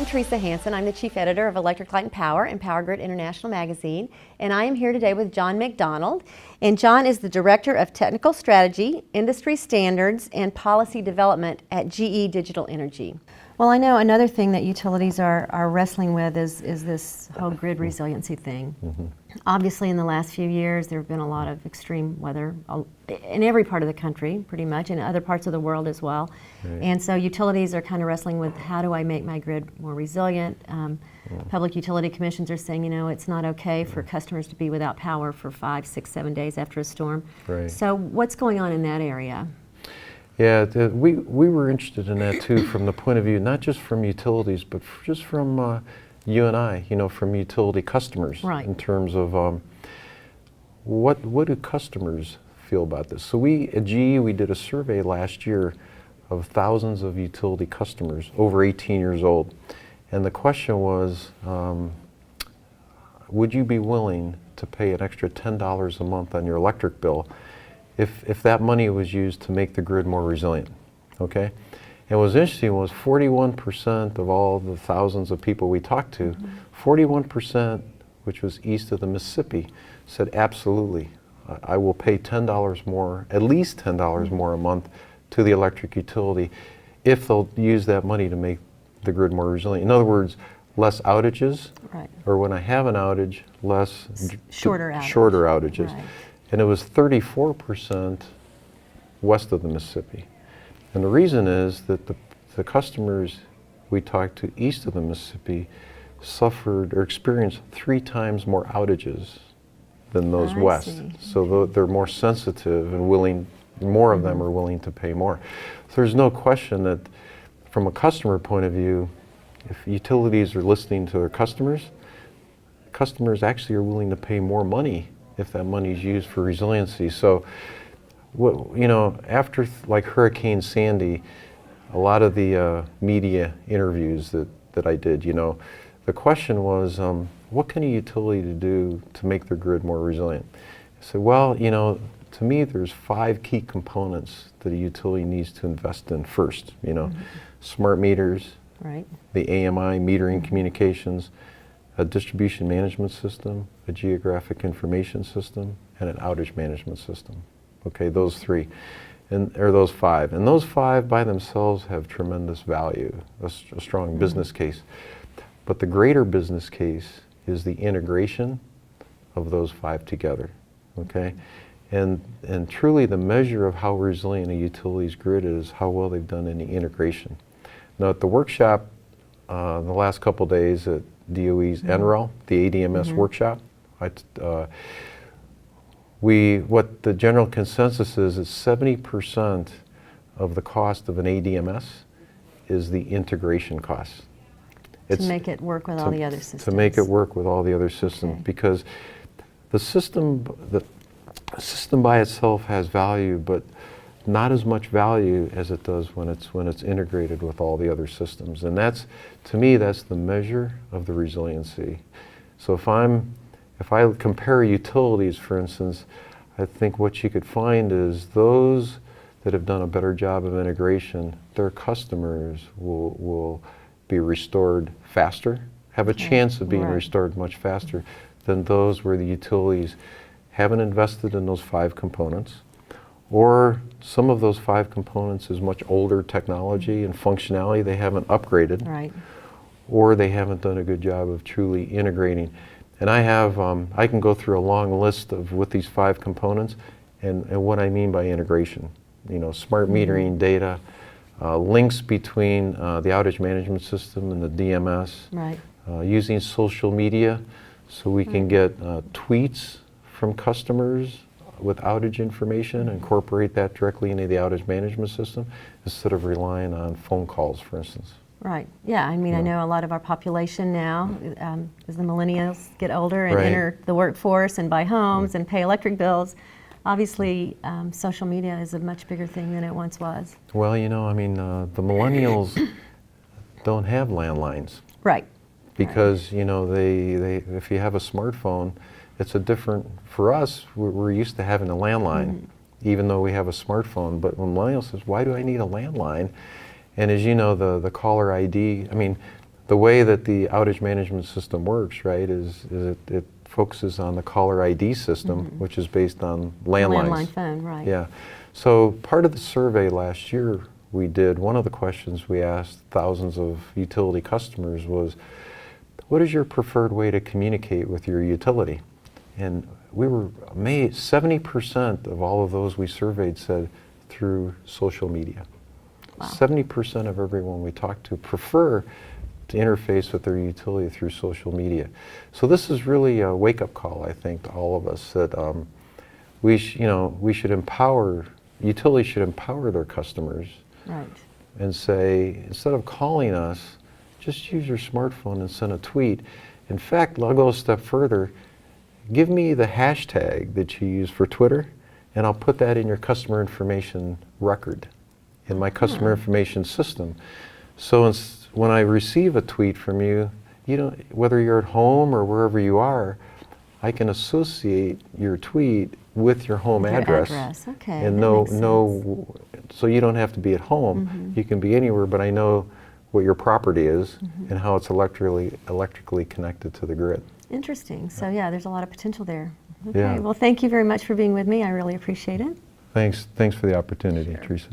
I'm Teresa Hansen. I'm the Chief Editor of Electric Light and Power and Power Grid International Magazine, and I am here today with John McDonald. And John is the Director of Technical Strategy, Industry Standards, and Policy Development at GE Digital Energy. Well, I know another thing that utilities are wrestling with is this whole grid resiliency thing. Mm-hmm. Obviously, in the last few years, there have been a lot of extreme weather in every part of the country, pretty much, and other parts of the world as well. Right. And so utilities are kind of wrestling with, how do I make my grid more resilient? Public utility commissions are saying, it's not okay for customers to be without power for 5, 6, 7 days after a storm. Right. So what's going on in that area? Yeah, we were interested in that too, from the point of view, not just from utilities, but just from you and I, from utility customers. Right. In terms of what do customers feel about this? So at GE, we did a survey last year of thousands of utility customers over 18 years old. And the question was, would you be willing to pay an extra $10 a month on your electric bill if that money was used to make the grid more resilient, okay? And what was interesting was 41% of all the thousands of people we talked to, 41%, which was east of the Mississippi, said absolutely, I will pay $10 more, at least $10 more a month to the electric utility if they'll use that money to make the grid more resilient. In other words, less outages, right. Or when I have an outage, shorter outages. Right. And it was 34% west of the Mississippi. And the reason is that the customers we talked to east of the Mississippi suffered or experienced 3 times more outages than those west. See. So they're more sensitive and willing, more of them are willing to pay more. So there's no question that from a customer point of view, if utilities are listening to their customers actually are willing to pay more money if that money is used for resiliency. So, after like Hurricane Sandy, a lot of the media interviews that I did, the question was, what can a utility do to make their grid more resilient? I said, well, to me, there's 5 key components that a utility needs to invest in first. Smart meters, right. The AMI metering communications, a distribution management system, a geographic information system, and an outage management system. Okay, those 3, or those 5. And those 5 by themselves have tremendous value, a strong business case. But the greater business case is the integration of those 5 together, okay? And truly the measure of how resilient a utility's grid is how well they've done in the integration. Now at the workshop, the last couple days at DOE's NREL, the ADMS workshop, what the general consensus is 70% of the cost of an ADMS is the integration cost. To make it work with all the other systems. To make it work with all the other systems, because the system by itself has value, but not as much value as it does when it's integrated with all the other systems. And to me, that's the measure of the resiliency. So if I compare utilities, for instance, I think what you could find is those that have done a better job of integration, their customers will be restored faster, have a chance of being restored much faster than those where the utilities haven't invested in those 5 components, or some of those 5 components is much older technology and functionality they haven't upgraded, right. Or they haven't done a good job of truly integrating. And I can go through a long list of with these 5 components and what I mean by integration. Smart metering data, links between the outage management system and the DMS, right. Using social media so we can get tweets from customers with outage information, incorporate that directly into the outage management system instead of relying on phone calls, for instance. Right. Yeah. I mean, I know a lot of our population now, as the millennials get older and enter the workforce and buy homes and pay electric bills, obviously social media is a much bigger thing than it once was. Well, the millennials don't have landlines. Right. Because, they if you have a smartphone, it's a different, for us, we're used to having a landline, even though we have a smartphone. But when millennials says, why do I need a landline? And as you know, the caller ID, the way that the outage management system works, right, is it focuses on the caller ID system, which is based on landlines. Landline phone, right. Yeah. So part of the survey last year we did, one of the questions we asked thousands of utility customers was, what is your preferred way to communicate with your utility? And we were amazed, 70% of all of those we surveyed said through social media. Wow. 70% of everyone we talked to prefer to interface with their utility through social media. So this is really a wake-up call, I think, to all of us that we should empower, utilities should empower their customers, Right. and say, instead of calling us, just use your smartphone and send a tweet. In fact, I'll go a step further. Give me the hashtag that you use for Twitter, and I'll put that in your customer information record, in my customer information system. So when I receive a tweet from you, whether you're at home or wherever you are, I can associate your tweet with your home address. Okay, And that makes sense. so you don't have to be at home. You can be anywhere, but I know what your property is and how it's electrically connected to the grid. Interesting. So yeah, there's a lot of potential there. Okay. Yeah. Well, thank you very much for being with me. I really appreciate it. Thanks for the opportunity, Teresa.